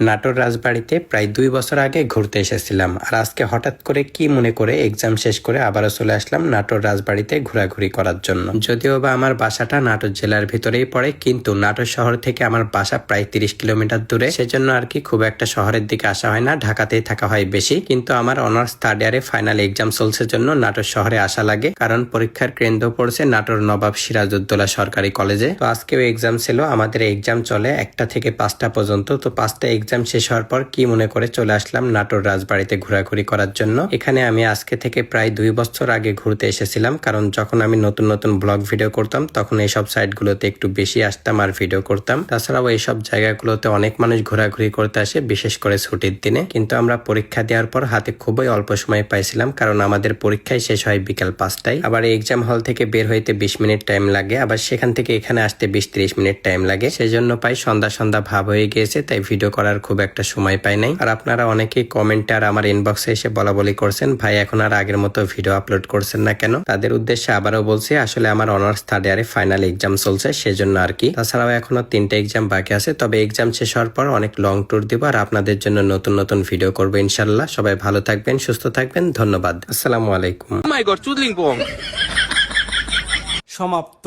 নাটোর রাজবাড়িতে প্রায় 2 বছর আগে ঘুরতে এসেছিলাম, আর আজকে হঠাৎ করে কি মনে করে এক্সাম শেষ করে আবারও চলে আসলাম নাটোর রাজবাড়িতে ঘোরাঘুরি করার জন্য। যদিও বা আমার বাসাটা নাটোর জেলার ভিতরেই পড়ে, কিন্তু নাটোর শহর থেকে আমার বাসা প্রায় 30 কিলোমিটার দূরে, সেজন্য আর কি খুব একটা শহরের দিকে আসা হয় না, ঢাকাতেই থাকা হয় বেশি। কিন্তু আমার অনার্স থার্ড ইয়ারে ফাইনাল এক্সাম চলছে জন্য নাটোর শহরে আসা লাগে, কারণ পরীক্ষার কেন্দ্র পড়ছে নাটোর নবাব সিরাজউদ্দৌলা সরকারি কলেজে। তো আজকেও এক্সাম ছিল, আমাদের এক্সাম চলে 1টা থেকে 5টা পর্যন্ত। তো 5টা এক্সাম শেষ হওয়ার পর কি মনে করে চলে আসলাম নাটোর রাজবাড়িতে ঘোরাঘুরি করার জন্য। এখানে আমি আজকে থেকে প্রায় 2 বছর আগে ঘুরতে এসেছিলাম, কারণ যখন আমি নতুন নতুন ব্লগ ভিডিও করতাম তখন এইসব সাইটগুলোতে একটু বেশি আসতাম আর ভিডিও করতাম। তাছাড়াও এইসব জায়গাগুলোতে অনেক মানুষ ঘোরাঘুরি করতে আসে, বিশেষ করে ছুটির দিনে। কিন্তু আমরা পরীক্ষা দেওয়ার পর হাতে খুবই অল্প সময় পাইছিলাম, কারণ আমাদের পরীক্ষায় শেষ হয় বিকাল 5টায়। আবার এক্সাম হল থেকে বের হইতে 20 মিনিট টাইম লাগে, আবার সেখান থেকে এখানে আসতে 20-30 মিনিট টাইম লাগে। সেজন্য প্রায় সন্ধ্যা সন্ধ্যা ভাব হয়ে গিয়েছে, তাই ভিডিও করার খুব একটা সময় পাই নাই। আর আপনারা অনেকেই কমেন্টে আর আমার ইনবক্সে এসে বলা বলি করছেন, ভাই এখন আর আগের মতো ভিডিও আপলোড করছেন না কেন। তাদের উদ্দেশ্যে আবারও বলছি, আসলে আমার অনার্স থার্ড ইয়ারে ফাইনাল এক্সাম চলছে, সেজন্য আর কি। তাছাড়াও এখনো 3টা এক্সাম বাকি আছে, তবে এক্সাম শেষ হওয়ার পর অনেক লং ট্যুর দিব আর আপনাদের জন্য নতুন নতুন ভিডিও করবো ইনশাল্লাহ। সবাই ভালো থাকবেন, সুস্থ থাকবেন, ধন্যবাদ। আসসালামু আলাইকুম। সমাপ্ত।